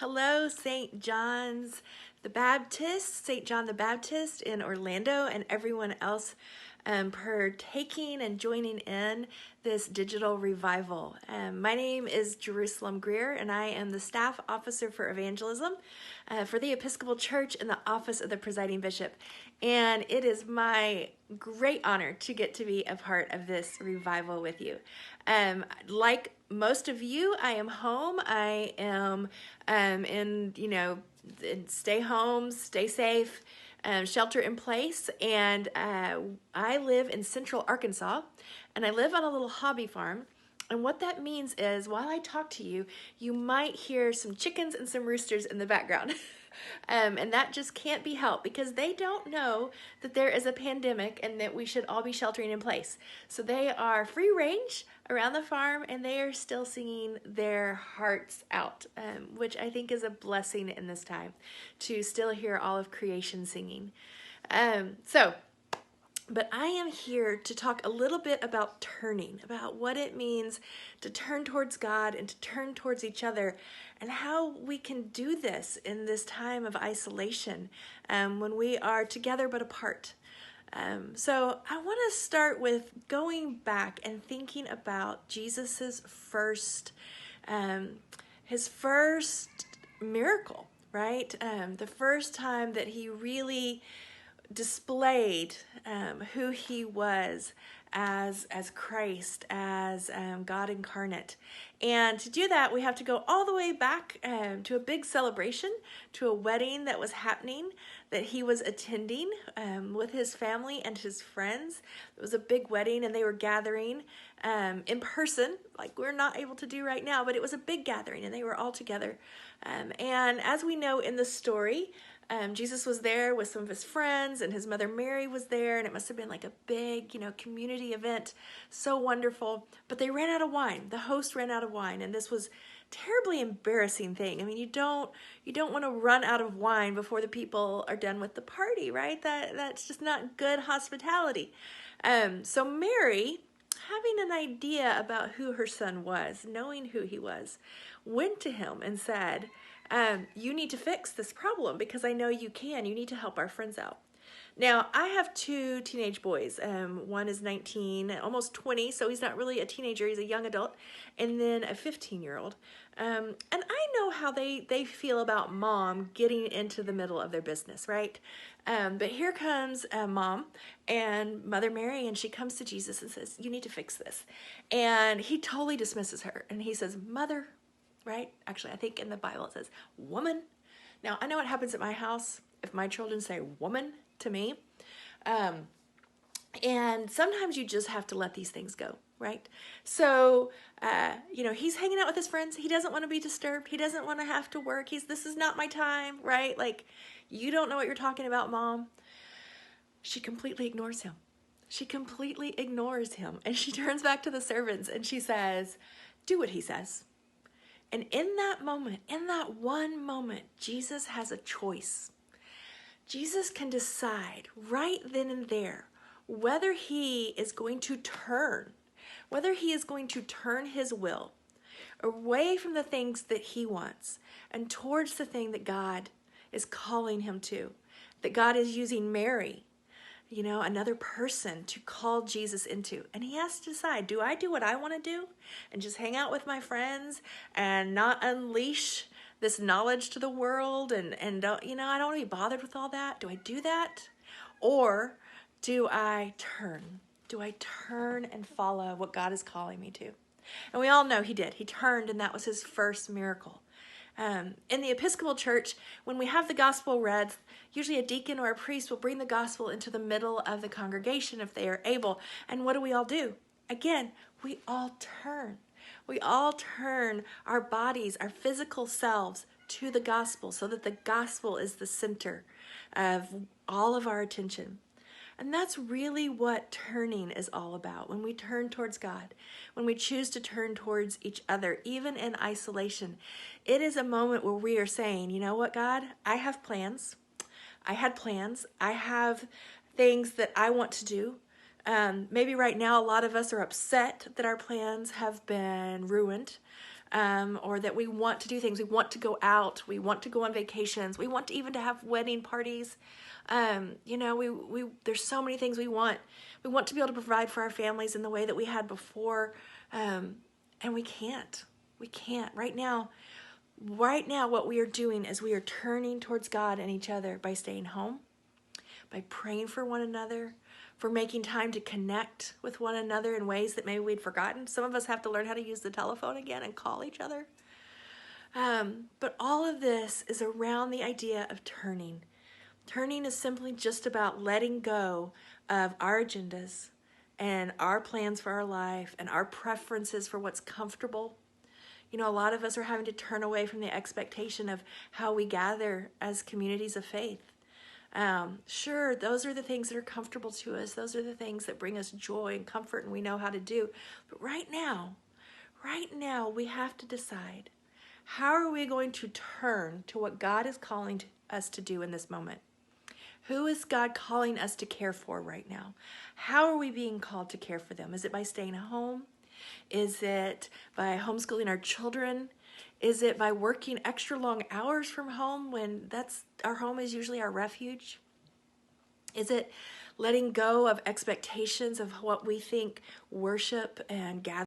Hello, St. John's the Baptist, St. John the Baptist in Orlando, and everyone else partaking and joining in this digital revival. My name is Jerusalem Greer, and I am the staff officer for evangelism for the Episcopal Church in the office of the presiding bishop. And it is my great honor to get to be a part of this revival with you. Like most of you, I am home. I am stay home, stay safe, shelter in place. And I live in central Arkansas, and I live on a little hobby farm. And what that means is while I talk to you, you might hear some chickens and some roosters in the background. And that just can't be helped because they don't know that there is a pandemic and that we should all be sheltering in place. So they are free range around the farm, and they are still singing their hearts out, which I think is a blessing in this time to still hear all of creation singing. But I am here to talk a little bit about turning, about what it means to turn towards God and to turn towards each other, and how we can do this in this time of isolation when we are together but apart. So I want to start with going back and thinking about Jesus's his first miracle, right? The first time that he really displayed who he was as Christ, as God incarnate. And to do that, we have to go all the way back to a big celebration, to a wedding that was happening, that he was attending with his family and his friends. It was a big wedding, and they were gathering in person, like we're not able to do right now, but it was a big gathering, and they were all together. And as we know in the story, Jesus was there with some of his friends, and his mother Mary was there, and it must have been like a big, community event. So wonderful. But they ran out of wine. The host ran out of wine, and this was terribly embarrassing thing. I mean, you don't want to run out of wine before the people are done with the party, right? That's just not good hospitality. So Mary, having an idea about who her son was, knowing who he was, went to him and said, you need to fix this problem because I know you can. You need to help our friends out. Now, I have two teenage boys. One is 19, almost 20, so he's not really a teenager. He's a young adult. And then a 15-year-old. And I know how they feel about mom getting into the middle of their business, right? But here comes mom and Mother Mary, and she comes to Jesus and says, you need to fix this. And he totally dismisses her. And he says, Mother, right? Actually, I think in the Bible it says woman. Now, I know what happens at my house if my children say woman to me. And sometimes you just have to let these things go, right? So, he's hanging out with his friends. He doesn't want to be disturbed. He doesn't want to have to work. This is not my time, right? Like, you don't know what you're talking about, Mom. She completely ignores him. And she turns back to the servants and she says, do what he says. And in that moment, in that one moment, Jesus has a choice. Jesus can decide right then and there whether he is going to turn his will away from the things that he wants and towards the thing that God is calling him to, that God is using Mary, another person to call Jesus into. And he has to decide, do I do what I want to do and just hang out with my friends and not unleash this knowledge to the world and don't, I don't want to be bothered with all that. Do I do that? Or do I turn? Do I turn and follow what God is calling me to? And we all know he did. He turned, and that was his first miracle. In the Episcopal Church, when we have the gospel read, usually a deacon or a priest will bring the gospel into the middle of the congregation if they are able. And what do we all do? Again, we all turn. We all turn our bodies, our physical selves to the gospel so that the gospel is the center of all of our attention. And that's really what turning is all about. When we turn towards God, when we choose to turn towards each other, even in isolation, it is a moment where we are saying, you know what, God, I have plans. I had plans. I have things that I want to do. Maybe right now a lot of us are upset that our plans have been ruined. or that we want to do things. We want to go out. We want to go on vacations. We want to even to have wedding parties. There's so many things we want. We want to be able to provide for our families in the way that we had before, and we can't. We can't. Right now, what we are doing is we are turning towards God and each other by staying home, by praying for one another, for making time to connect with one another in ways that maybe we'd forgotten. Some of us have to learn how to use the telephone again and call each other. But all of this is around the idea of turning. Turning is simply just about letting go of our agendas and our plans for our life and our preferences for what's comfortable. A lot of us are having to turn away from the expectation of how we gather as communities of faith. Sure, those are the things that are comfortable to us. Those are the things that bring us joy and comfort and we know how to do. But right now, we have to decide, how are we going to turn to what God is calling us to do in this moment? Who is God calling us to care for right now? How are we being called to care for them? Is it by staying home? Is it by homeschooling our children? Is it by working extra long hours from home when our home is usually our refuge? Is it letting go of expectations of what we think worship and gathering